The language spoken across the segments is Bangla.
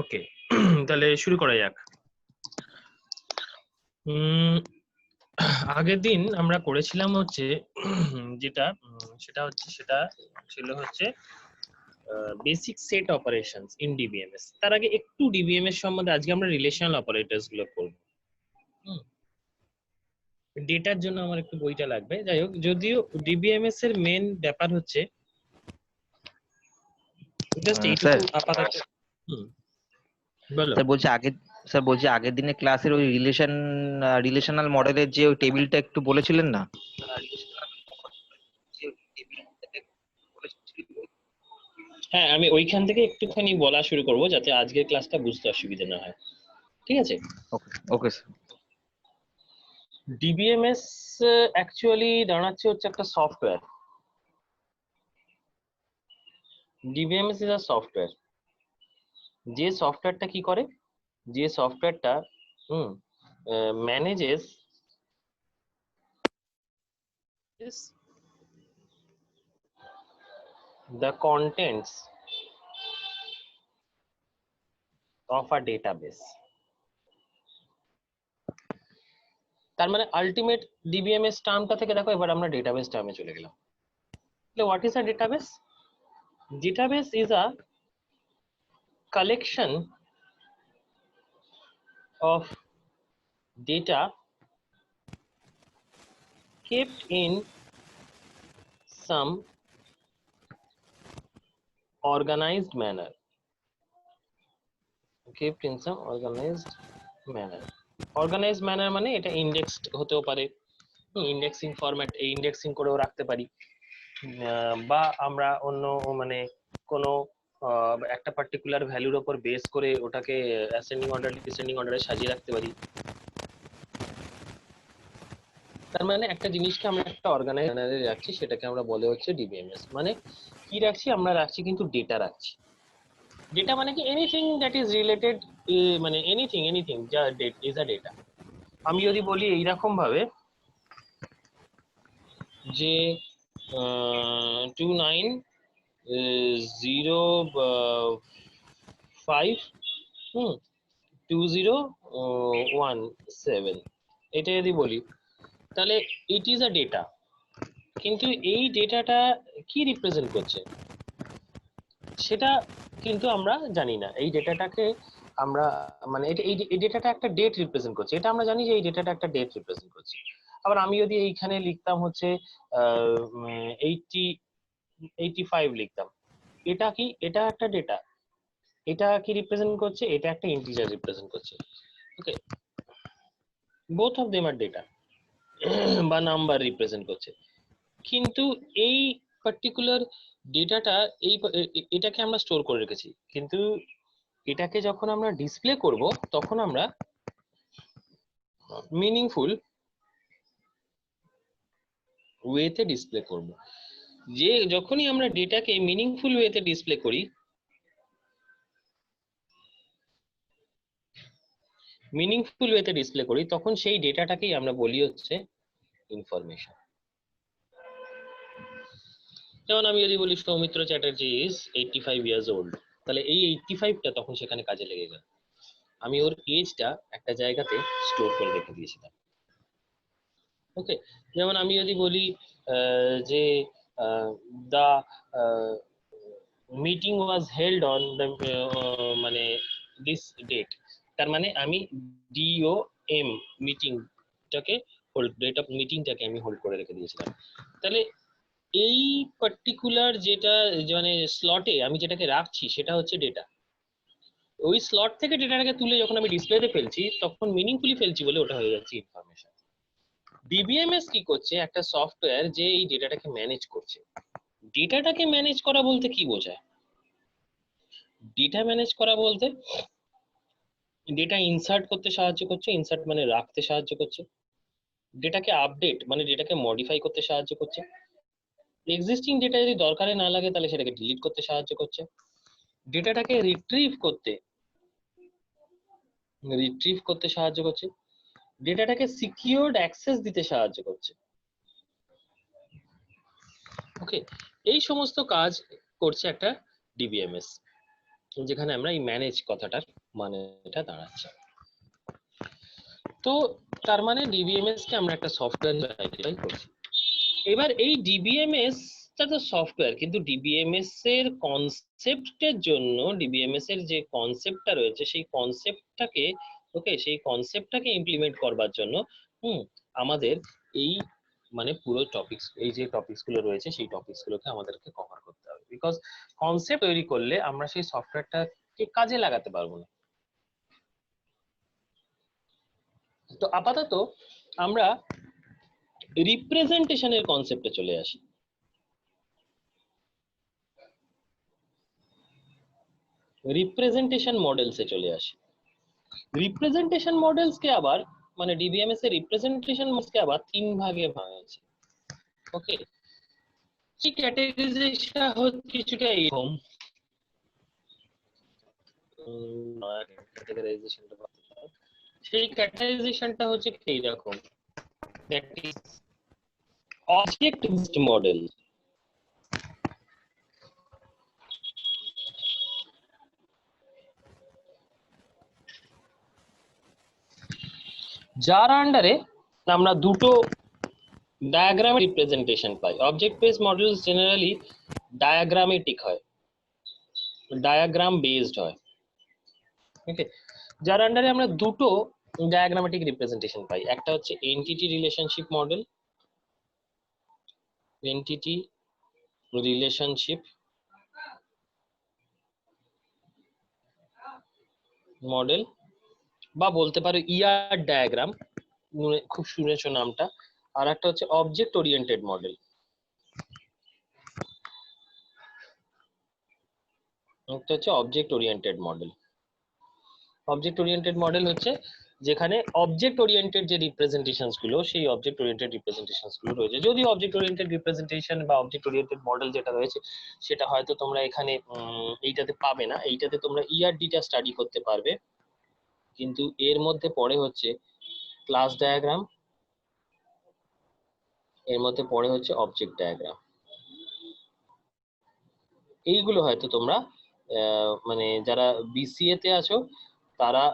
ওকে, তাহলে শুরু করা যাক। আগের দিন আমরা করেছিলাম হচ্ছে যেটা সেটা ছিল হচ্ছে basic set operations in DBMS. তার আগে একটু ডিবিএমএস সম্বন্ধে আজকে আমরা রিলেশনাল অপারেটরস গুলো করব। ডেটার জন্য আমার একটু বইটা লাগবে, যাই হোক। যদিও ডিবিএমএস এর মেন ব্যাপার হচ্ছে জাস্ট এইটুকু স্যার আপাতত। বলো। স্যার বলছি আগের দিনে ক্লাসের ওই রিলেশনাল মডেলের যে ওই টেবিলটা একটু বলেছিলেন না? হ্যাঁ, আমি ওইখান থেকে একটুখানি বলা শুরু করব যাতে আজকের ক্লাসটা বুঝতে অসুবিধা না হয়। ঠিক আছে? ওকে ওকে স্যার। ডিবিএমএস অ্যাকচুয়ালি দাঁড়াচ্ছে হচ্ছে একটা software. DBMS is a software. যে সফটওয়্যারটা কি করে, যে সফটওয়্যারটা manages the contents of a database। তার মানে আলটিমেট ডিবিএমএস টার্মটা থেকে দেখো এবার আমরা ডেটাবেস টার্মে চলে গেলাম। তাহলে what is a database? Database is a collection of data kept in some organized manner। kept in some organized manner। organized manner মানে এটা ইন্ডেক্সড হতেও পারে, ইন্ডেক্সিং ফরম্যাট, ইন্ডেক্সিং করেও রাখতে পারি, বা আমরা অন্য মানে কোনো একটা পার্টিকুলার ভ্যালুর উপর বেস করে ওটাকে অ্যাসেন্ডিং অর্ডার ডিসেন্ডিং অর্ডারে সাজিয়ে রাখতে পারি। তার মানে একটা জিনিসকে আমরা একটা অর্গানাইজ ম্যানারে রাখছি, সেটাকে আমরা বলে হচ্ছে ডিবিএমএস। মানে কি রাখছি? আমরা রাখছি কিন্তু ডেটা রাখছি। ডেটা মানে কি? এনিথিং দ্যাট ইজ রিলেটেড, মানে এনিথিং যা ইজ আ ডেটা। আমি যদি বলি এইরকম ভাবে যে 2905 2017 এটা যদি বলি, তাহলে ইট ইজ আ ডেটা। কিন্তু এই ডেটাটা কি রিপ্রেজেন্ট করছে সেটা কিন্তু আমরা জানি না। এই ডেটাটাকে আমরা মানে এই ডেটাটা একটা ডেট রিপ্রেজেন্ট করছে, এটা আমরা জানি যে এই ডেটাটা একটা ডেট রিপ্রেজেন্ট করছে। আবার আমি যদি এইখানে লিখতাম হচ্ছে 85 লিখতাম, এটা কি? এটা একটা ডেটা। এটা কি রিপ্রেজেন্ট করছে? এটা একটা ইন্টিজার রিপ্রেজেন্ট করছে। Okay, both of them are data বা নাম্বার রিপ্রেজেন্ট করছে। কিন্তু এই পার্টিকুলার ডেটাটা এটাকে আমরা স্টোর করে রেখেছি, কিন্তু এটাকে যখন আমরা ডিসপ্লে করব তখন আমরা মিনিংফুল ওয়েতে ডিসপ্লে করব। যে যখনই আমরা ডেটাকে মিনিংফুল ওয়েতে ডিসপ্লে করি, তখন সেই ডেটাটাকেই আমরা বলি হচ্ছে ইনফরমেশন। যেমন আমি যদি বলি Soumitra Chatterjee is 85 years old, তাহলে এই 85টা তখন সেখানে কাজে লেগে গেল। আমি ওর এজটা একটা জায়গাতে স্টোর করে রেখে দিয়েছিলাম। ওকে, যেমন আমি যদি বলি যে the meeting was held on the মানে দিস ডেট, তার মানে আমি ডিও এম মিটিংটাকে হোল্ড, ডেট অফ মিটিংটাকে আমি হোল্ড করে রেখে দিয়েছিলাম। তাহলে এই পার্টিকুলার যেটা মানে স্লটে আমি যেটাকে রাখছি সেটা হচ্ছে ডেটা। ওই স্লট থেকে ডেটাটাকে তুলে যখন আমি ডিসপ্লেতে ফেলছি তখন মিনিংফুলি ফেলছি বলে ওটা হয়ে যাচ্ছে ইনফরমেশন। ডিবিএমএস কি করছে? একটা সফটওয়্যার যে এই ডেটাটাকে ম্যানেজ করছে। ডেটাটাকে ম্যানেজ করা বলতে কি বোঝায়? ডেটা ম্যানেজ করা বলতে ডেটা ইনসার্ট করতে সাহায্য করছে, ইনসার্ট মানে রাখতে সাহায্য করছে। ডেটাকে আপডেট মানে ডেটাকে মডিফাই করতে সাহায্য করছে। এক্সিস্টিং ডেটা যদি দরকারে না লাগে তাহলে সেটাকে ডিলিট করতে সাহায্য করছে। ডেটাটাকে রিট্রিভ করতে সাহায্য করছে। ডেটাটাকে সিকিউরড অ্যাক্সেস দিতে সাহায্য করছে। ওকে, এই সমস্ত কাজ করছে একটা ডিবিএমএস। যেখানে আমরা এই ম্যানেজ কথাটার মানেটা দাঁড়াচ্ছে। তো তার মানে ডিবিএমএস কে আমরা একটা সফটওয়্যার আইডেন্টিফাই করছি। এবার এই ডিবিএমএস টা তো সফটওয়্যার, কিন্তু ডিবিএমএস এর কনসেপ্টের জন্য, ডিবিএমএস এর যে কনসেপ্টটা রয়েছে সেই কনসেপ্টটাকে, ওকে, সেই কনসেপ্টটাকে ইমপ্লিমেন্ট করবার জন্য আমাদের এই মানে পুরো টপিকস, এই যে টপিকস গুলো রয়েছে সেই টপিকস গুলোকে আমাদেরকে কভার করতে হবে। বিকজ কনসেপ্ট তৈরি করলে আমরা সেই সফটওয়্যারটাকে কাজে লাগাতে পারবো না। তো আপাতত আমরা রিপ্রেজেন্টেশনের কনসেপ্টে চলে আসি। রিপ্রেজেন্টেশন মডেলসে চলে আসি। রিপ্রেজেন্টেশন মডেলস কে আবার মানে ডিবিএমএস এর রিপ্রেজেন্টেশন মডেলস কে আবার তিন ভাগে ভাঙা আছে। ওকে, সেই ক্যাটাগরিজেশন হচ্ছে কিছুটা এরকম। সেই ক্যাটাগরাইজেশনটা হচ্ছে এইরকম, that is object based model. যার আন্ডারে আমরা দুটো ডায়াগ্রাম রিপ্রেজেন্টেশন পাই। অবজেক্ট বেসড মডেলস জেনারেলি ডায়াগ্রামেটিক হয়, ডায়াগ্রাম বেসড হয়। ওকে, যার আন্ডারে আমরা দুটো ডায়াগ্রামেটিক রিপ্রেজেন্টেশন পাই। একটা হচ্ছে entity relationship model, entity relationship model, বা বলতে পারো ইআর ডায়াগ্রাম, খুব শুনেছো নামটা। আর একটা হচ্ছে অবজেক্ট ওরিয়েন্টেড মডেল। একটা হচ্ছে object oriented model. Object oriented model হচ্ছে যেখানে অবজেক্ট ওরিয়েন্টেড যে রিপ্রেজেন্টেশনস গুলো, সেই অবজেক্ট ওরিয়েন্টেড রিপ্রেজেন্টেশনস গুলো রয়েছে। যদিও অবজেক্ট ওরিয়েন্টেড রিপ্রেজেন্টেশন বা অবজেক্ট ওরিয়েন্টেড মডেল যেটা রয়েছে সেটা হয়তো তোমরা এখানে এইটাতে পাবে না, এইটাতে তোমরা ইআরডিটা স্টাডি করতে পারবে। কিন্তু এর মধ্যে পড়ে হচ্ছে ক্লাস ডায়াগ্রাম, এর মধ্যে পড়ে হচ্ছে অবজেক্ট ডায়াগ্রাম। এইগুলো হয়তো তোমরা মানে যারা বিসিএ তে আছো তারা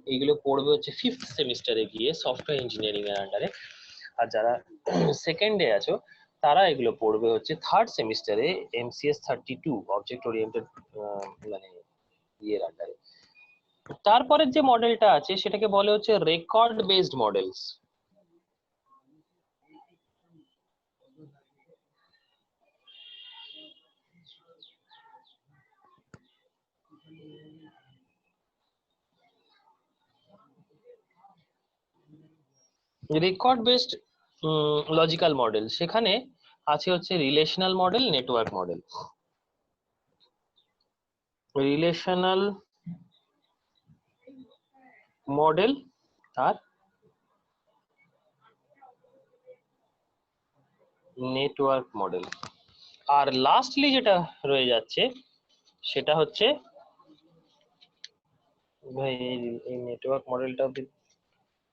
এইগুলো পড়বে হচ্ছে 5th সেমিস্টারে গিয়ে সফটওয়্যার ইঞ্জিনিয়ারিং এর আন্ডারে। আর যারা সেকেন্ডে আছো তারা এগুলো পড়বে হচ্ছে 3rd সেমিস্টারে এমসিএস 32 অবজেক্ট ওরিয়েন্টেড মানে ইয়ের আন্ডারে। তারপরের যে মডেলটা আছে সেটাকে বলে হচ্ছে record based models. Record based logical model, সেখানে আছে হচ্ছে relational model, network model. Relational model আর নেটওয়ার্ক মডেল। আর লাস্টলি যেটা রয়ে যাচ্ছে সেটা হচ্ছে, ভাই এই নেটওয়ার্ক মডেলটা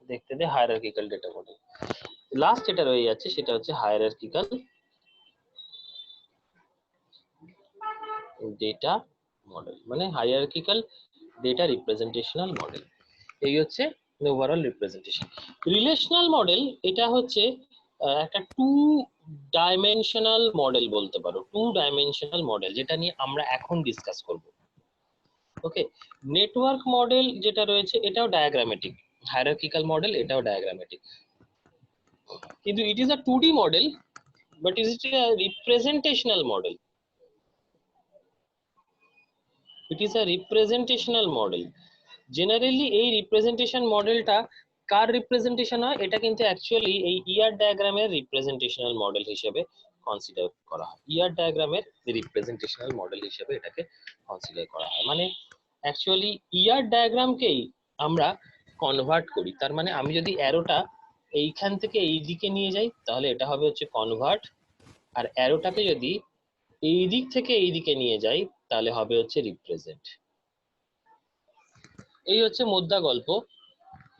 দেখতে দে, হায়ারার্কিক্যাল ডেটা মডেল। লাস্ট যেটা রয়ে যাচ্ছে সেটা হচ্ছে হায়ারার্কিক্যাল ডেটা মডেল, মানে হায়ারার্কিক্যাল ডেটা রিপ্রেজেন্টেশনাল মডেল। এই হচ্ছে ওভারঅল রিপ্রেজেন্টেশন। রিলেশনাল মডেল এটা হচ্ছে একটা 2 ডাইমেনশনাল মডেল বলতে পারো, 2 ডাইমেনশনাল মডেল, যেটা নিয়ে আমরা এখন ডিসকাস করব। ওকে, নেটওয়ার্ক মডেল যেটা রয়েছে এটাও ডায়াগ্রামেটিক, হায়ারার্কিক্যাল মডেল এটাও ডায়াগ্রামেটিক, কিন্তু it is a 2D model, but is it a representational model? It is a representational model. Generally এই রিপ্রেজেন্টেশন মডেলটা কার রিপ্রেজেন্টেশন হয়, এটা কিন্তু অ্যাকচুয়ালি এই ইআর ডায়াগ্রামের রিপ্রেজেন্টেশনাল মডেল হিসেবে কনসিডার করা হয়। ইআর ডায়াগ্রামের রিপ্রেজেন্টেশনাল মডেল হিসেবে এটাকে কনসিডার করা হয়। মানে অ্যাকচুয়ালি ইআর ডায়াগ্রামকেই আমরা কনভার্ট করি। তার মানে আমি যদি অ্যারোটা এইখান থেকে এই দিকে নিয়ে যাই তাহলে এটা হবে হচ্ছে কনভার্ট, আর অ্যারোটাকে যদি এই দিক থেকে এই দিকে নিয়ে যাই তাহলে হবে হচ্ছে রিপ্রেজেন্ট। এই হচ্ছে মোদ্দা গল্প,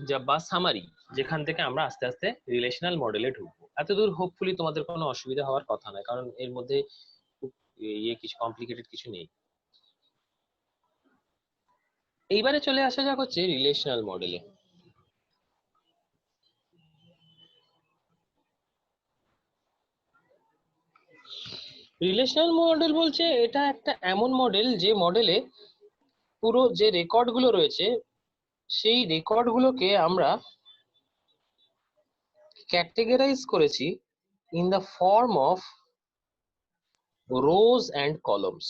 যা বা সামারি, যেখান থেকে আমরা আস্তে আস্তে রিলেশনাল মডেলে ঢুকবো। এতদূর হোপফুলি তোমাদের কোনো অসুবিধা হওয়ার কথা নয়, কারণ এর মধ্যে খুব ইয়ে কিছু কমপ্লিকেটেড কিছু নেই। এইবারে চলে আসা যাক হচ্ছে রিলেশনাল মডেলে। রিলেশনাল মডেল বলছে এটা একটা এমন মডেল যে মডেলে পুরো যে রেকর্ড গুলো রয়েছে সেই রেকর্ড গুলোকে আমরা ক্যাটেগরাইজ করেছি in the form of rose and columns.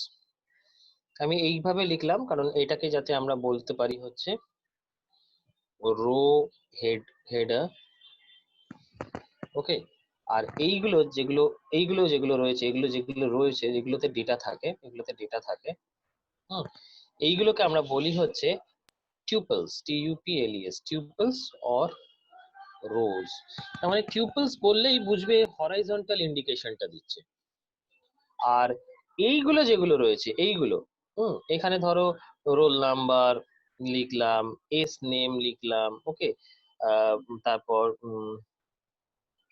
আমি এইভাবে লিখলাম কারণ এটাকে যাতে আমরা বলতে পারি হচ্ছে রো হেডার, ওকে। আর এইগুলো যেগুলো রয়েছে যেগুলোতে ডেটা থাকে, হুম, এইগুলোকে আমরা বলি হচ্ছে টিউপলস, টিউপিএলইএস, টিউপলস অর রোজ। তার মানে টিউপলস বললেই বুঝবে হরাইজন্টাল ইন্ডিকেশনটা দিচ্ছে। আর এইগুলো যেগুলো রয়েছে এইগুলো, এখানে ধরো রোল নাম্বার লিখলাম, এস নেম লিখলাম, ওকে, তারপর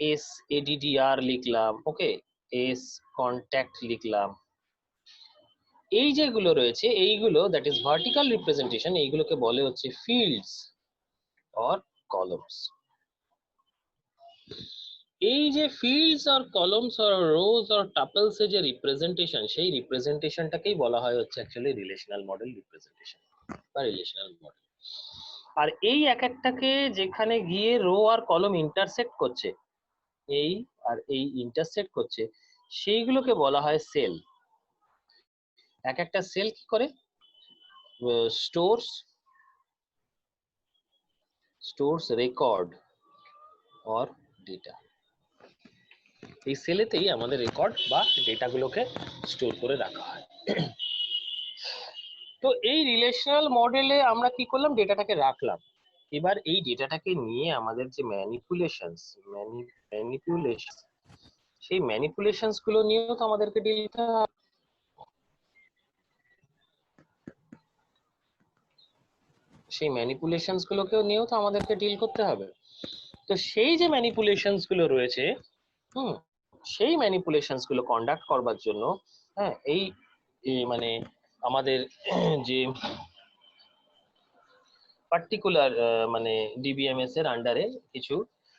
এস এডিডিআর লিখলাম, ওকে, এস কন্ট্যাক্ট লিখলাম। এই যেগুলো রয়েছে এইগুলো দ্যাট ইজ ভার্টিক্যাল রিপ্রেজেন্টেশন, এইগুলোকে বলে হচ্ছে ফিল্ডস অর কলমস। এই যে fields or columns or rows or tuples এর যে রিপ্রেজেন্টেশন, সেই রিপ্রেজেন্টেশনটাকেই বলা হয় হচ্ছে অ্যাকচুয়ালি রিলেশনাল মডেল রিপ্রেজেন্টেশন বা রিলেশনাল মডেল। আর এই এক একটাকে যেখানে গিয়ে রো আর কলম ইন্টারসেক্ট করছে, এই ইন্টারসেক্ট করছে, সেইগুলোকে বলা হয় সেল। এক একটা সেল কি করে? Stores record or data. এই সেলেতেই আমাদের রেকর্ড বা ডেটাগুলোকে স্টোর করে রাখা হয়। তো এই রিলেশনাল মডেলে আমরা কি করলাম, ডেটাটাকে রাখলাম। এবার এই ডেটাটাকে নিয়ে আমাদের যে ম্যানিপুলেশন, সেই ম্যানিপুলেশনস গুলো নিয়েও তো আমাদেরকে ডিল করতে হবে। সেই ম্যানিপুলেশনস গুলোকেও নিয়েও তো আমাদেরকে ডিল করতে হবে। তো সেই যে ম্যানিপুলেশনস গুলো রয়েছে, হুম, সেই ম্যানিপুলেশনস গুলো কন্ডাক্ট করবার জন্য, হ্যাঁ, মানে আমাদের যে পার্টিকুলার মানে ডিবিএমএস এর আন্ডারে কিছু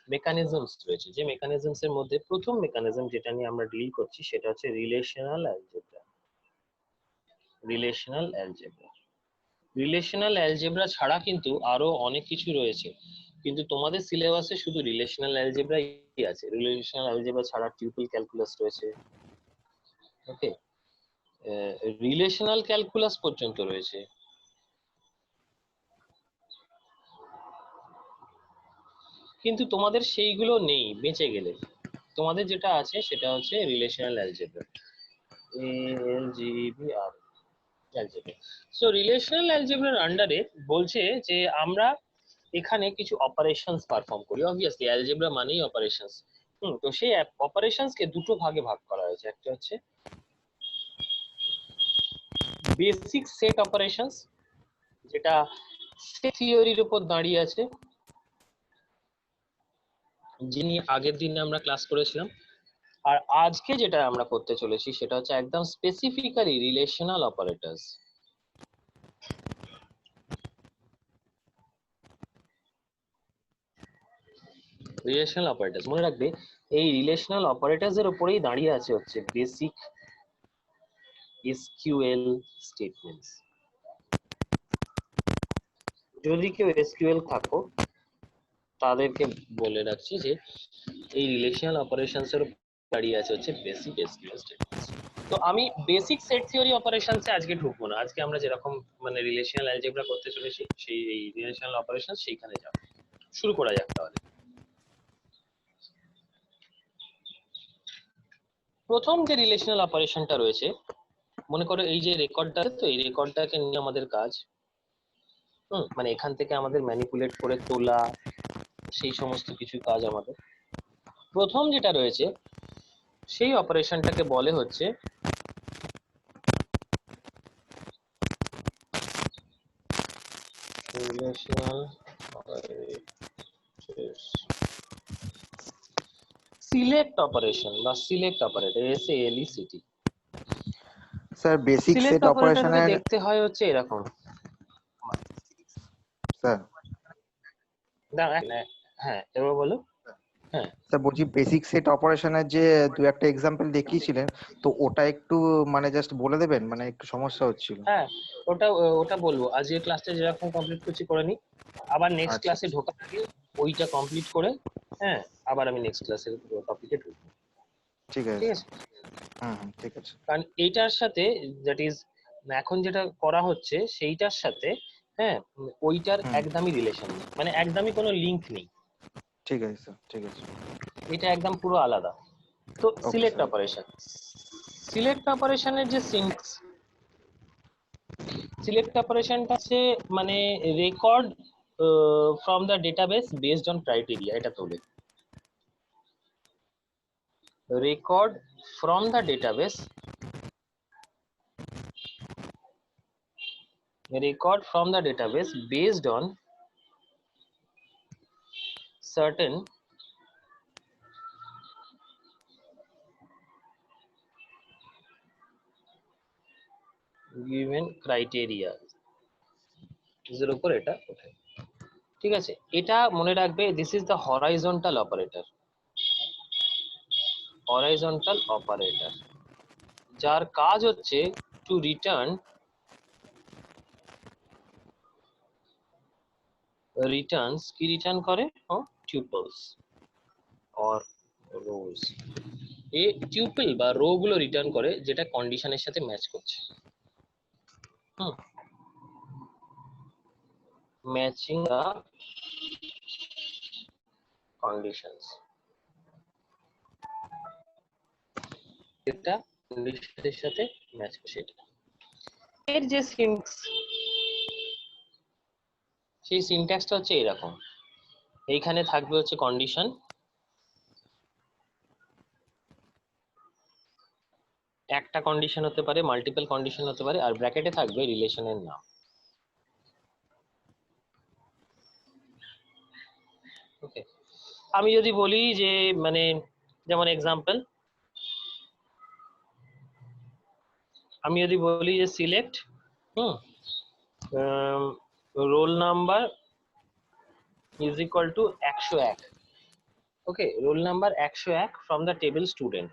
মেকানিজমস রয়েছে, যে মেকানিজমস এর মধ্যে প্রথম মেকানিজম যেটা নিয়ে আমরা ডিল করছি সেটা হচ্ছে relational algebra. Relational algebra relational algebra ছাড়া কিন্তু আরো অনেক কিছু রয়েছে, কিন্তু তোমাদের সিলেবাসে শুধু রিলেশনাল অ্যালজেব্রাই আছে। রিলেশনাল অ্যালজেব্রা ছাড়া টিউপল ক্যালকুলাস রয়েছে, ওকে, রিলেশনাল ক্যালকুলাস পর্যন্ত রয়েছে। কিন্তু তোমাদের সেইগুলো নেই, বেঁচে গেলে তোমাদের যেটা আছে সেটা হচ্ছে রিলেশনাল অ্যালজেব্রা, এলজিবিআর অ্যালজেব্রা। সো রিলেশনাল অ্যালজেব্রার আন্ডারে বলছে যে আমরা এখানে কিছু অপারেশনস পারফর্ম করি। অবভিয়াসলি অ্যালজেব্রা মানেই অপারেশনস। তো সেই অপারেশনস কে দুটো ভাগে ভাগ করা হয়েছে। একটা হচ্ছে বেসিক সেট অপারেশনস, যেটা সেট থিওরির উপর দাঁড়িয়ে আছে, যিনি আগের দিনে আমরা ক্লাস করেছিলাম। আর আজকে যেটা আমরা করতে চলেছি সেটা হচ্ছে একদম specifically relational operators. Relational operators মনে রাখবে, এই রিলেশনাল অপারেটরস এর উপরেই দাঁড়িয়ে আছে হচ্ছে বেসিক এসকিউএল স্টেটমেন্টস। যদি কেউ এসকিউএল থাকো তাদেরকে বলে রাখছি যে এই রিলেশনাল অপারেশনস এর দাঁড়িয়ে আছে হচ্ছে বেসিক এসকিউএল স্টেটমেন্টস। তো আমি বেসিক সেট থিওরি অপারেশনসে আজকে ঢুকবো না। আজকে আমরা যেরকম মানে রিলেশনাল অ্যালজেব্রা করতে চলেছি সেই রিলেশনাল অপারেশন সেইখানে যাব। শুরু করা যাক তাহলে। প্রথম যে রিলেশনাল অপারেশনটা রয়েছে, মনে করো এই যে রেকর্ডটা, তো এই রেকর্ডটাকে নিয়ে আমাদের কাজ, মানে এখান থেকে আমাদের ম্যানিপুলেট করে তোলা, সেই সমস্ত কিছু কাজ আমাদের। প্রথম যেটা রয়েছে সেই অপারেশনটাকে বলে হচ্ছে রিলেশনাল সিলেক্ট অপারেশন বা select operator, SALECT। Sir basic select set অপারেটরকে অপারেশনের দেখতে হয় হচ্ছে এরকম। স্যার হ্যাঁ এবার বলো। হ্যাঁ স্যার বলছি বেসিক সেট অপারেশনের যে দু একটা এক্সাম্পল দেখিয়েছিলেন, তো ওটা একটু মানে জাস্ট বলে দেবেন, মানে একটু সমস্যা হচ্ছিল। হ্যাঁ ওটা ওটা বলবো। আজকের ক্লাসটা যেরকম কমপ্লিট করছি করে নি, আবার নেক্সট আচ্ছা ক্লাসে ঢোকার আগে ওইটা কমপ্লিট করে হ্যাঁ আবার আমি নেক্সট ক্লাসের টপিকে ঢুকবো। ঠিক আছে ঠিক স্যার। আছে, ঠিক আছে। কারণ এইটার সাথে দ্যাট ইজ এখন যেটা করা হচ্ছে সেইটার সাথে হ্যাঁ ওইটার হুম একদমই রিলেশন নেই, মানে একদমই কোনো লিঙ্ক নেই, ঠিক আছে স্যার, ঠিক আছে। এটা একদম পুরো আলাদা। তো ওকে সিলেক্ট স্যার। অপারেশন, সিলেক্ট অপারেশনের যে সিনট্যাক্স, সিলেক্ট অপারেশনটা আছে মানে record from the database based on criteria, এটা তোলে record from the database, record from the database based on certain given criteria এর উপর এটা ওঠে। ঠিক আছে, এটা মনে রাখবে, this is the horizontal operator, horizontal operator যার কাজ হচ্ছে টু রিটার্ন রিটার্নস, কি রিটার্ন করে টিউপলস অর রোজ, এ টিউপল বা রো গুলো রিটার্ন করে যেটা কন্ডিশনের সাথে ম্যাচ করছে। হুম, ম্যাচিং দ্য কন্ডিশনস, এটা কন্ডিশনের সাথে ম্যাচ করছে। এটা এর যে সিনট্যাক্স, সেই সিনট্যাক্সটা হচ্ছে এরকম, এইখানে থাকবে হচ্ছে কন্ডিশন, একটা কন্ডিশন হতে পারে, মাল্টিপল কন্ডিশন হতে পারে, আর ব্র্যাকেটে থাকবে রিলেশনের নাম। ওকে, আমি যদি বলি যে মানে যেমন এক্সাম্পল, আমি যদি বলি যে select role number is equal to 101, okay roll number 101 from the table student,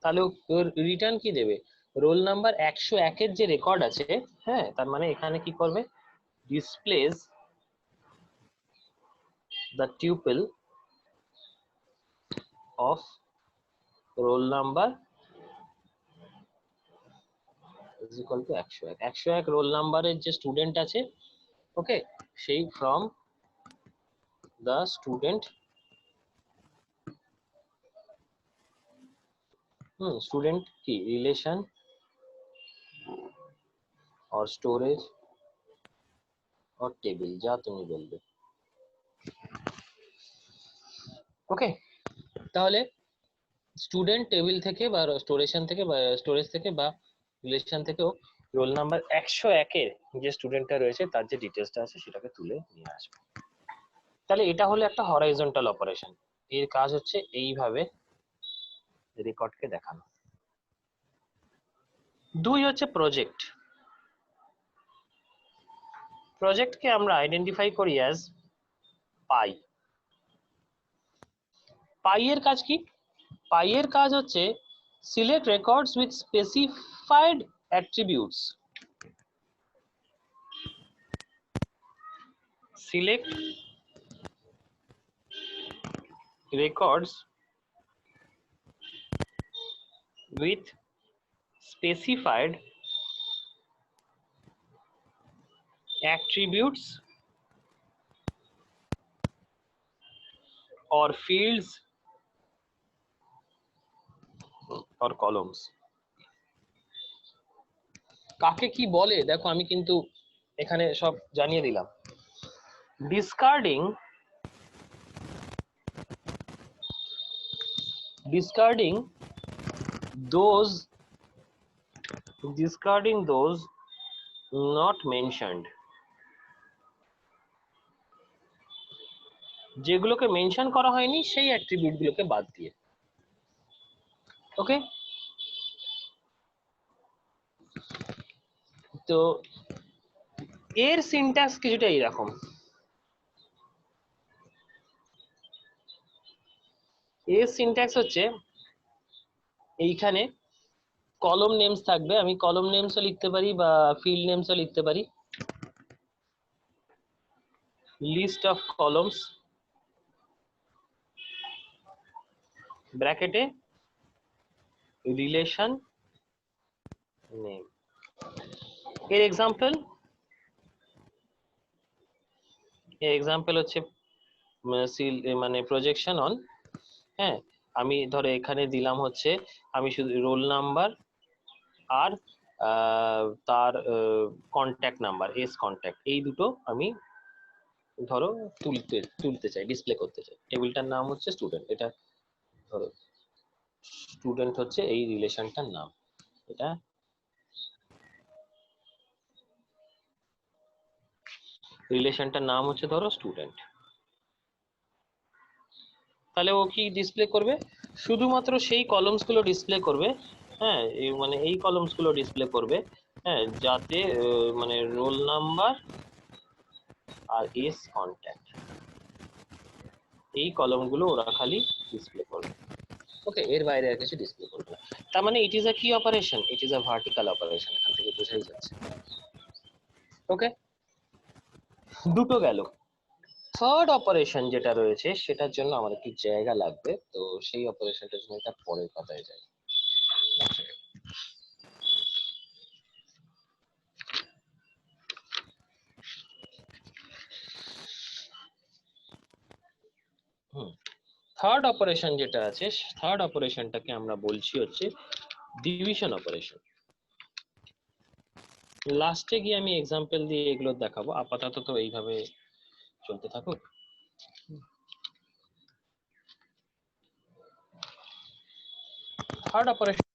তাহলে রিটার্ন কি দেবে, রোল নাম্বার 101 এর যে রেকর্ড আছে, হ্যাঁ তার মানে এখানে কি করবে, displays the tuple of roll number is equal to 101, 101 roll নাম্বারের যে স্টুডেন্ট আছে, ওকে সেই ফ্রম দ্য স্টুডেন্ট, স্টুডেন্ট কি রিলেশন और স্টোরেজ और টেবিল, যা তুমি বলবে। ওকে, তাহলে স্টুডেন্ট টেবিল থেকে বা স্টোরেশন থেকে বা স্টোরেজ থেকে বা রিলেশন থেকেও রোল নাম্বার 101 এর যে স্টুডেন্টটা রয়েছে তার যে ডিটেলসটা আছে সেটাকে তুলে নিয়ে আসবে। তাহলে এটা হলো একটা হরাইজন্টাল অপারেশন, এর কাজ হচ্ছে এইভাবে রেকর্ডকে দেখানো। দুই হচ্ছে প্রজেক্ট, প্রজেক্টকে আমরা আইডেন্টিফাই করি অ্যাজ পাই। পাই এর কাজ কি, পাই এর কাজ হচ্ছে select records with specified attributes, select records with specified attributes or fields or columns। কাকে কি বলে দেখো, আমি কিন্তু এখানে সব জানিয়ে দিলাম। discarding those not mentioned, যেগুলোকে মেনশন করা হয়নি সেই অ্যাট্রিবিউট গুলোকে বাদ দিয়ে। ওকে, তো এর সিনট্যাক্স কিছুটা এইরকম। এর সিনট্যাক্স হচ্ছে এইখানে কলম নেমস থাকবে, আমি কলম নেমসও লিখতে পারি বা ফিল্ড নেমসও লিখতে পারি। লিস্ট অফ কলমস ব্র্যাকেটে রিলেশন নেম। এর এক্সাম্পল হচ্ছে মানে প্রজেকশন অন। হ্যাঁ, আমি ধরো এখানে দিলাম হচ্ছে আমি শুধু রোল নাম্বার আর তার কন্ট্যাক্ট নাম্বার এস কন্ট্যাক্ট, এই দুটো আমি ধরো তুলতে চাই, ডিসপ্লে করতে চাই। টেবিলটার নাম হচ্ছে স্টুডেন্ট, এটা ধরো স্টুডেন্ট হচ্ছে এই রিলেশনটার নাম, এটা রিলেশনটার নাম হচ্ছে ধরো স্টুডেন্ট। তাহলে ও কি ডিসপ্লে করবে? শুধুমাত্র সেই কলমস গুলো ডিসপ্লে করবে। হ্যাঁ, মানে এই কলমস গুলো ডিসপ্লে করবে, হ্যাঁ, যাতে মানে রোল নাম্বার আর এস কন্ট্যাক্ট এই কলম গুলো ওরা খালি ডিসপ্লে করবে। ওকে, এর বাইরে আর কিছু ডিসপ্লে করবে না। তার মানে ইট ইজ আ কি operation? It is a vertical operation, এখান থেকে বোঝাই যাচ্ছে। ওকে, দুটো গেল। থার্ড অপারেশন যেটা রয়েছে সেটার জন্য আমার একটু জায়গা লাগবে, তো সেই অপারেশনটার জন্য এটা পরের পাতায় যাই। থার্ড অপারেশন যেটা আছে, থার্ড অপারেশনটাকে আমরা বলছি হচ্ছে ডিভিশন অপারেশন। লাস্টে গিয়ে আমি এক্সাম্পল দিয়ে এগুলো দেখাবো, আপাতত তো এইভাবে চলতে থাকুক। Third operation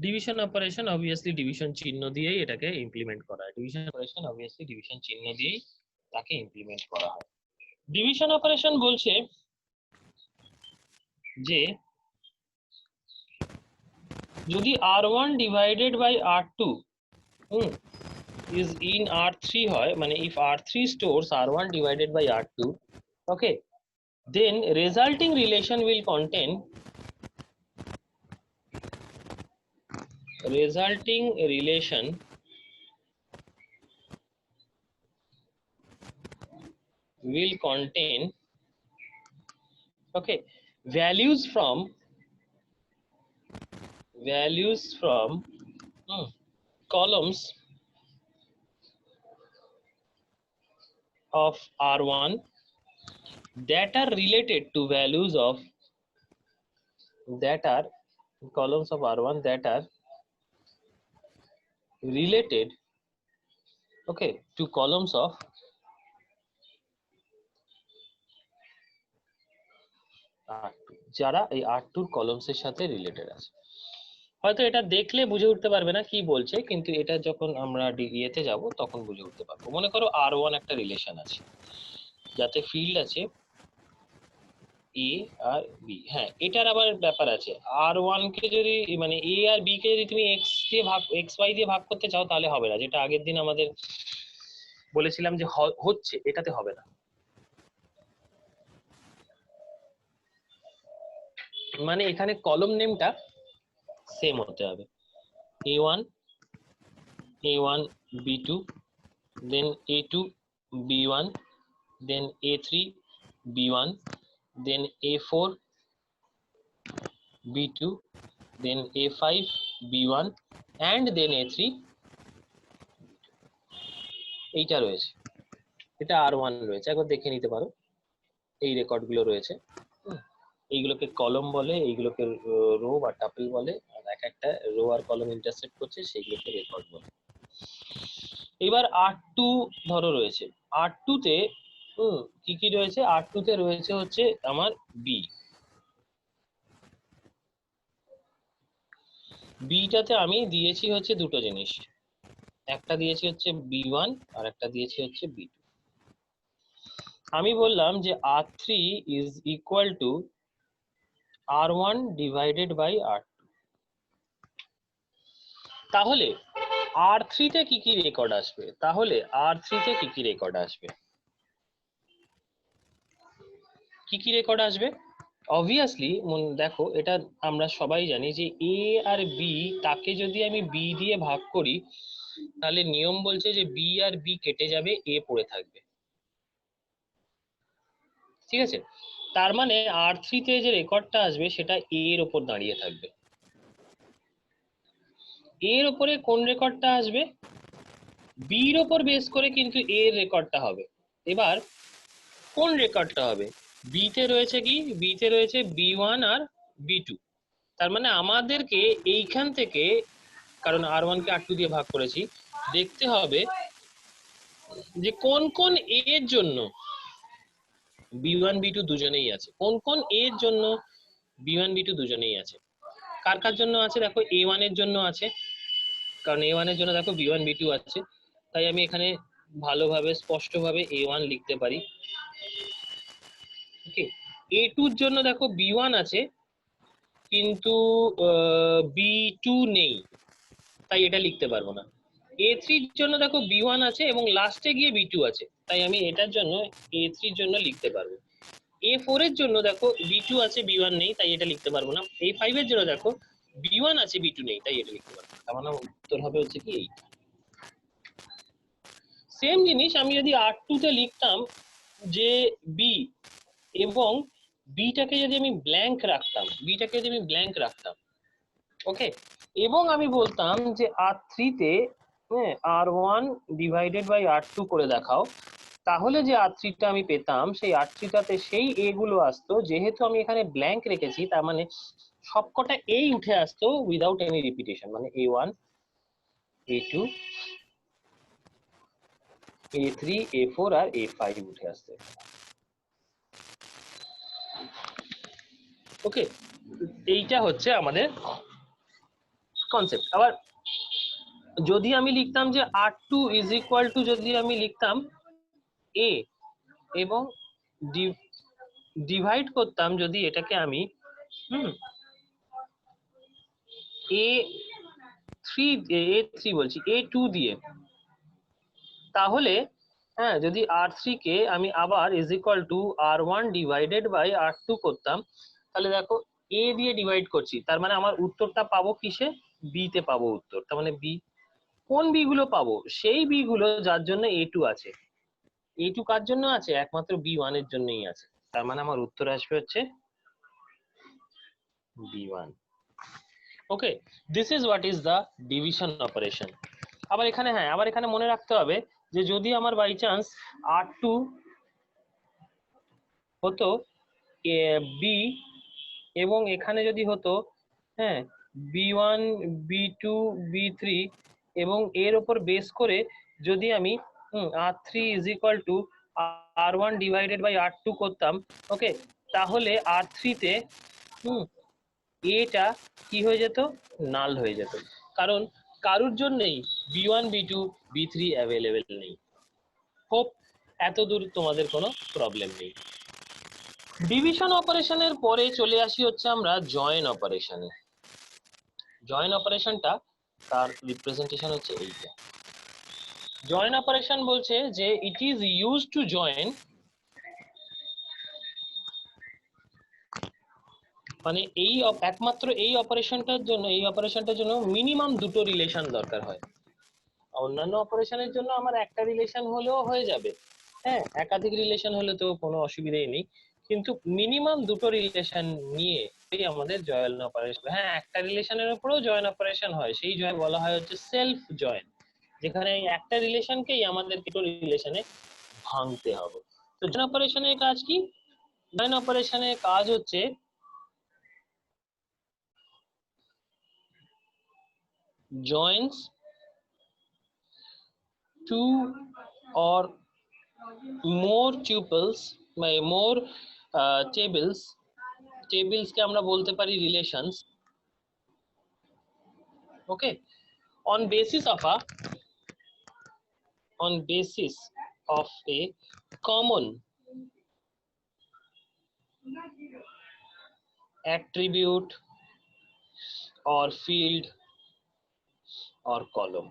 division operation, obviously division চিহ্ন দিয়েই এটাকে ইমপ্লিমেন্ট করা হয়। ডিভিশন অপারেশন অবভিয়াসলি ডিভিশন চিহ্ন দিয়েই তাকে ইমপ্লিমেন্ট করা হয়। ডিভিশন অপারেশন বলছে যে যদি r1 divided by r2 is in r3 হয়, মানে if r3 stores r1 divided by r2, okay, then resulting relation will contain okay, values from columns of r1 that are related to values of columns of r1 that are related, okay, to columns of r2, যারা এই r2 কলমস এর সাথে রিলেটেড আছে। হয়তো এটা দেখলে বুঝে উঠতে পারবে না কি বলছে, কিন্তু এটা যখন আমরা ইয়েতে যাব তখন বুঝে উঠতে পারবো। মনে করো r1 একটা রিলেশন আছে যাতে ফিল্ড আছে এ আর বি। হ্যাঁ, এটার আবার ব্যাপার আছে, r1 কে যদি মানে এ আর বি কে যদি তুমি এক্স ওয়াই দিয়ে ভাগ করতে চাও তাহলে হবে না, যেটা আগের দিন আমাদের বলেছিলাম যে হচ্ছে, এটাতে হবে না। মানে এখানে কলম নেমটা সেম হতে হবে, a1 b2, then a2 b1, then a3 b1, then a4 b2, then a5 b1, and then a3। এইটা রয়েছে, এটা r1 রয়েছে, একবার দেখে নিতে পারো, এই রেকর্ড গুলো রয়েছে। এইগুলোকে কলম বলে, এইগুলোকে রো বা টাপল বলে, আর এক একটা রো আর কলম ইন্টারসেক্ট করছে সেইগুলোকে রেকর্ড বলে। এবার r2 ধরো রয়েছে, r2 তে কি কি রয়েছে? r2 তে রয়েছে হচ্ছে আমার বি, বিটাতে আমি দিয়েছি হচ্ছে দুটো জিনিস, একটা দিয়েছি হচ্ছে b1 আর একটা দিয়েছি হচ্ছে b2। আমি বললাম যে r3 is equal to R1 divided by R2। তাহলে R3 তে কি কি রেকর্ড আসবে? তাহলে R3 তে কি কি রেকর্ড আসবে? কি কি রেকর্ড আসবে? অবভিয়াসলি দেখো, এটা আমরা সবাই জানি যে এ আর বি, তাকে যদি আমি বি দিয়ে ভাগ করি তাহলে নিয়ম বলছে যে বি আর বি কেটে যাবে, এ পড়ে থাকবে। ঠিক আছে, তার মানে R3 তে যে রেকর্ডটা আসবে সেটা এ এর ওপর দাঁড়িয়ে থাকবে। এর ওপরে কোন রেকর্ডটা আসবে? বির ওপর বেস করে কিন্তু এর রেকর্ডটা হবে। এবার কোন রেকর্ডটা হবে? বিতে রয়েছে কি? বিতে রয়েছে B1 আর B2। তার মানে আমাদেরকে এইখান থেকে, কারণ R1 কে R2 দিয়ে ভাগ করেছি, দেখতে হবে যে কোন কোন এ এর জন্য B1 B2 দুজনেই আছে। কোন কোন এ এর জন্য B1 B2 দুজনেই আছে? কার কার জন্য আছে? দেখো A1 এর জন্য আছে, কারণ A1 এর জন্য দেখো B1 B2 আছে। তাই আমি এখানে ভালোভাবে স্পষ্টভাবে A1 লিখতে পারি। ওকে, A2 এর জন্য দেখো B1 আছে কিন্তু B2 নেই, তাই এটা লিখতে পারবো না। A3 এর জন্য দেখো B1 আছে এবং লাস্টে গিয়ে B2 আছে, তাই আমি এটার জন্য A3 এর জন্য লিখতে পারবো। A4 এর জন্য দেখো B2 আছে B1 নেই, তাই এটা লিখতে পারবো না। A5 এর জন্য দেখো B1 আছে B2 নেই, তাই এটা লিখতে পারবো না। তার মানে উত্তর হবে হচ্ছে কি এই। সেম জিনিস আমি যদি R2 তে লিখতাম যে বি, এবং বিটাকে যদি আমি ব্ল্যাঙ্ক রাখতাম, ওকে, এবং আমি বলতাম যে R3 তে R1 ডিভাইডেড বাই R2 করে দেখাও, তাহলে যে R3 টা আমি পেতাম সেই R3 টাতে সেই এ গুলো আসতো। যেহেতু আমি এখানে ব্ল্যাঙ্ক রেখেছি তার মানে সবকটা এই উঠে আসতো উইদাউট এনি রিপিটেশন, মানে A1 A2 A3 A4 আর A5 উঠে আসছে। ওকে, এইটা হচ্ছে আমাদের কনসেপ্ট। আবার যদি আমি লিখতাম যে R2 ইজ ইকুয়াল টু, যদি আমি লিখতাম A এবং ডিভাইড করতাম যদি এটাকে আমি A3 বলছি A2 দিয়ে, তাহলে হ্যাঁ, যদি R3 কে আমি আবার is equal to R1 divided by R2 করতাম, তাহলে দেখো A দিয়ে ডিভাইড করছি, তার মানে আমার উত্তরটা পাবো কিসে? B তে পাবো উত্তর। তার মানে B, কোন B গুলো পাবো? সেই B গুলো যার জন্য A2 আছে। A2 কার জন্য আছে? একমাত্র B1 এর জন্যই আছে। তার মানে আমার উত্তর আসবে হচ্ছে B1। Okay, this is what is the division operation. আবার এখানে হ্যাঁ, আবার এখানে মনে রাখতে হবে যে যদি আমার বাই চান্স R2 হতো B, এবং এখানে যদি হতো হ্যাঁ B1 B2 B3, এবং এর ওপর বেস করে যদি আমি R3 is equal to R1 divided by R2 করতাম, ওকে, তাহলে R3 তে এটা কি হয়ে যেত? নাল হয়ে যেত, কারণ কারুর জন্যই B1 B2 B3 অ্যাভেলেবেল নেই। হোপ এতদূর তোমাদের কোনো প্রবলেম নেই। ডিভিশন অপারেশনের পরে চলে আসি হচ্ছে আমরা জয়েন অপারেশনে। জয়েন অপারেশনটা তার রিপ্রেজেন্টেশন হচ্ছে এইটা। জয়েন অপারেশন বলছে যে it is use to join, মানে এই একমাত্র এই অপারেশনটার জন্য মিনিমাম দুটো রিলেশন দরকার হয়। অন্যান্য অপারেশনের জন্য আমার একটা রিলেশন হলেও হয়ে যাবে, হ্যাঁ, একাধিক রিলেশন হলে তো কোনো অসুবিধাই নেই, কিন্তু মিনিমাম দুটো রিলেশন নিয়ে আমাদের জয়েন অপারেশন। হ্যাঁ, একটা রিলেশনের উপরেও জয়েন অপারেশন হয়, সেই জয়েন বলা হয় হচ্ছে সেলফ জয়েন, যেখানে একটা রিলেশনকেই আমাদের দুটো রিলেশনে ভাঙতে হবে। তো জয়েন অপারেশনের কাজ কি? জয়েন অপারেশনের কাজ হচ্ছে joins two or more tuples by more tables কে আমরা বলতে পারি relations, okay, on basis of a common attribute or field or column.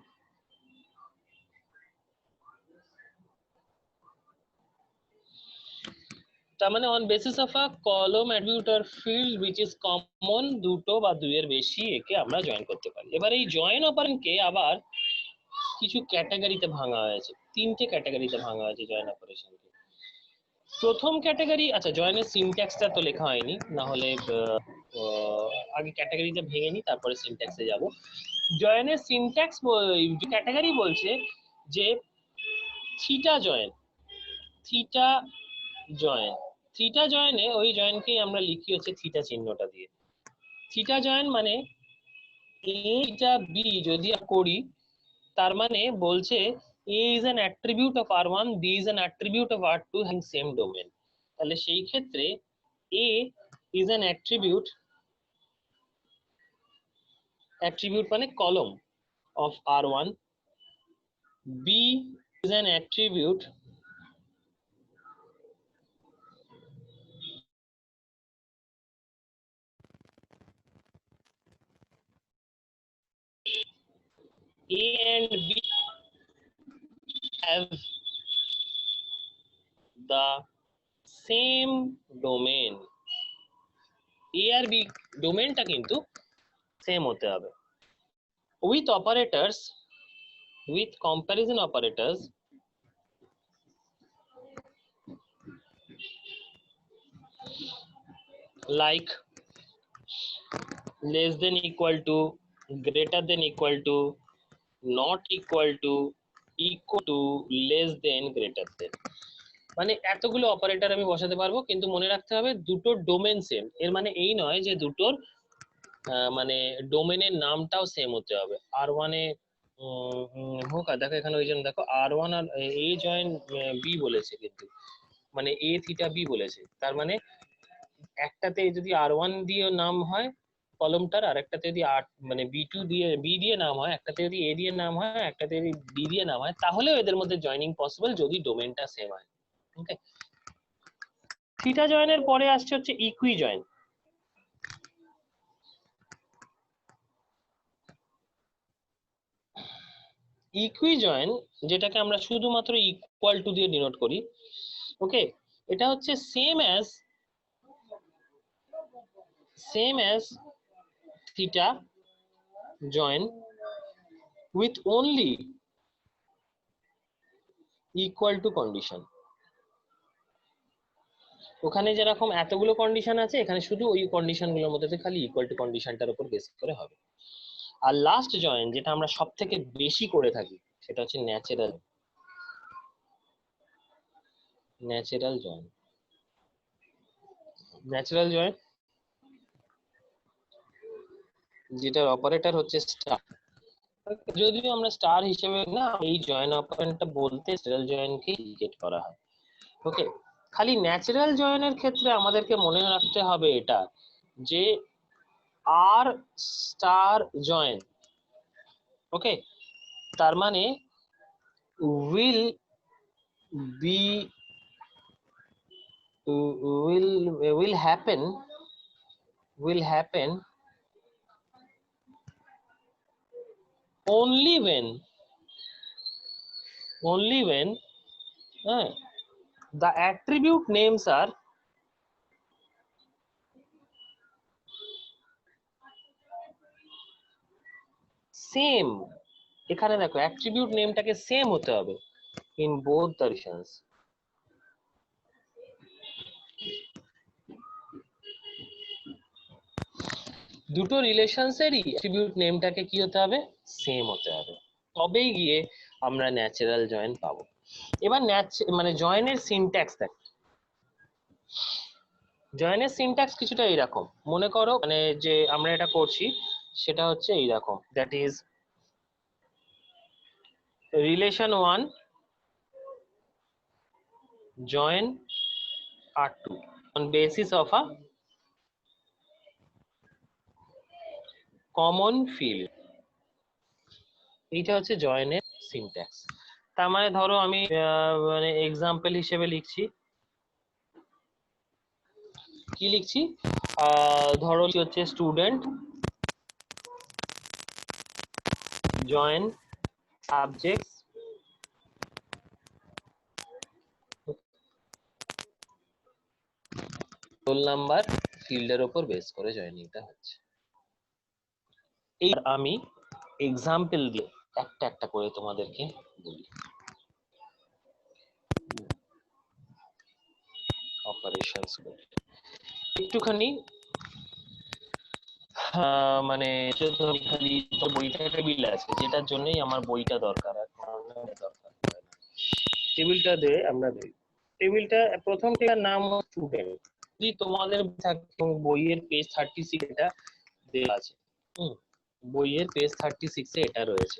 তার মানে on basis of a column, attribute or field which is common, দুটো বা দুইয়ের বেশি একে আমরা জয়েন করতে পারি। এবার এই জয়েন অপারেশনকে আবার কিছু ক্যাটাগরিতে ভাঙা হয়েছে, তিনটে ক্যাটাগরিতে ভাঙা হয়েছে জয়েন অপারেশনকে। প্রথম ক্যাটাগরি, আচ্ছা জয়েনের সিনট্যাক্সটা তো লেখা হয়নি, না হলে আগে ক্যাটাগরিটা ভেঙে নিই তারপরে সিনট্যাক্সে যাব। জয়েনের সিনট্যাক্স ক্যাটাগরি বলছে যে theta join, theta join, theta জয়েনে ওই জয়েনকেই আমরা লিখি হচ্ছে থিটা চিহ্নটা দিয়ে। থিটা জয়েন মানে এ থিটা বি যদি করি, তার মানে বলছে A is an attribute of R1, B is an attribute of R2 having same domain. তাহলে সেই ক্ষেত্রে A is an attribute মানে column of R1, B is an attribute A and B have the same domain. A R B ডোমেনটা কিন্তু সেম হতে হবে। With operators, with comparison operators, like less than equal to, greater than equal to, not equal to, equal to, less than, greater than, মানে এতগুলো অপারেটর আমি বসাতে পারবো, কিন্তু মনে রাখতে হবে দুটো ডোমেন সেম। এর মানে এই নয় যে দুটোর মানে ডোমেনের নামটাও সেম হতে হবে। R1 এ হোক, আর দেখো এখানে ওই জন্য দেখো R1 R A join B বলেছে, কিন্তু মানে A থিটা B বলেছে, তার মানে একটাতে যদি R1 দিয়ে নাম হয় কলমটার, আর একটাতে যদি মানে B2 দিয়ে B দিয়ে নাম হয়, একটাতে যদি A দিয়ে নাম হয়, একটাতে যদি B দিয়ে নাম হয়, তাহলেও এদের মধ্যে জয়েনিং পসিবল যদি ডোমেনটা সেম হয়। ওকে, থিটা জয়েনের পরে আসছে হচ্ছে ইকুই জয়েন। ইকুই জয়েন, যেটাকে আমরা শুধুমাত্র ইকুয়াল টু দিয়ে ডিনোট করি। ওকে, এটা হচ্ছে same as theta join with only equal to condition. ওখানে যেরকম এতগুলো কন্ডিশন আছে, এখানে শুধু ওই কন্ডিশন গুলোর মধ্যে খালি ইকুয়াল টু কন্ডিশনটার উপর বেস করে হবে। আর লাস্ট জয়েন, যেটা আমরা সব থেকে বেশি করে থাকি, সেটা হচ্ছে ন্যাচারাল জয়েন। ন্যাচারাল জয়েন যেটার অপারেটর হচ্ছে স্টার, যদিও আমরা স্টার হিসেবে না, এই জয়েন অপারেটরটা বলতে ন্যাচারাল জয়েনকে ইন্ডিকেট করা হয়। ওকে, খালি ন্যাচারাল জয়েনের ক্ষেত্রে আমাদেরকে মনে রাখতে হবে এটা যে আর স্টার জয়েন, ওকে, তার মানে will be will happen only when the attribute names are same. এখানে দেখো অ্যাট্রিবিউট নেমটাকে সেম হতে হবে ইন বোথ দ্য রিলেশনস। দুটো রিলেশনসেরই অ্যাট্রিবিউট নেমটাকে কি হতে হবে, সেম হতে হবে, তবেই গিয়ে আমরা ন্যাচারাল জয়েন পাবো। এবার মানে জয়েনের সিনট্যাক্স দেখ, জয়েনের সিনট্যাক্স কিছুটা এইরকম, মনে করো মানে যে আমরা এটা করছি সেটা হচ্ছে এইরকম, that is relation 1 join R2 on basis of a common field। এইটা হচ্ছে জয়েনের সিনট্যাক্স। তার মানে ধরো আমি মানে এক্সাম্পল হিসেবে লিখছি, কি লিখছি, ধরো হচ্ছে student join subjects roll number ফিল্ডের উপর বেস করে জয়েনিংটা হচ্ছে। এই আমি এক্সাম্পল দিয়ে একটা একটা করে তোমাদেরকে বলি। অপারেশনস একটুখানি মানে খালি বইটা টেবিল আছে, যেটার জন্যই আমার বইটা দরকার, দরকার টেবিলটা দে আমরা দিই। টেবিলটা প্রথম টেবিলের নাম স্টুডেন্ট, যদি তোমাদের বইয়ের পেজ 36 এটা দেওয়া আছে। বইয়ের পেজ 36 এ এটা রয়েছে।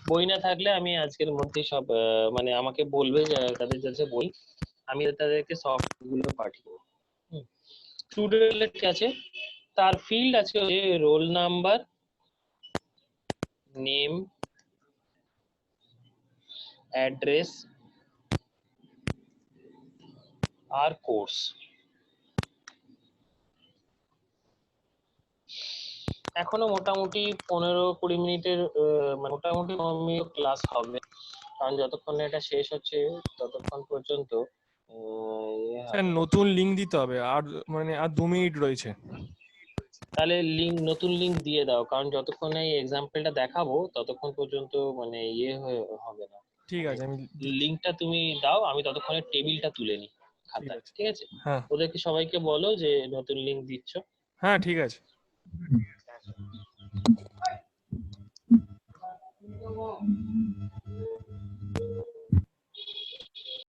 বই না থাকলে আমি আজকের মধ্যে সব মানে আমাকে বলবে যে তাদের কাছে বই, আমি তাদেরকে সফট গুলো পাঠিয়ে দেবো। স্টুডেন্ট আছে, তার ফিল্ড আছে রোল নাম্বার, নেম, অ্যাড্রেস আর কোর্স। এখনো মোটামুটি 15-20 মিনিটের মোটামুটি ক্লাস হবে, কারণ যতক্ষণ না এটা শেষ হচ্ছে ততক্ষণ পর্যন্ত স্যার নতুন লিংক দিতে হবে, আর মানে আর 2 মিনিট রয়েছে। তাহলে নতুন লিংক দিয়ে দাও, কারণ যতক্ষণ এই এক্সাম্পলটা দেখাবো ততক্ষণ পর্যন্ত মানে হবে না। ঠিক আছে, আমি লিংকটা তুমি দাও, আমি ততক্ষণে টেবিলটা তুলে নিই খাতায়, ঠিক আছে? হ্যাঁ ওদেরকে সবাইকে বলো যে নতুন লিংক দিচ্ছ। হ্যাঁ ঠিক আছে।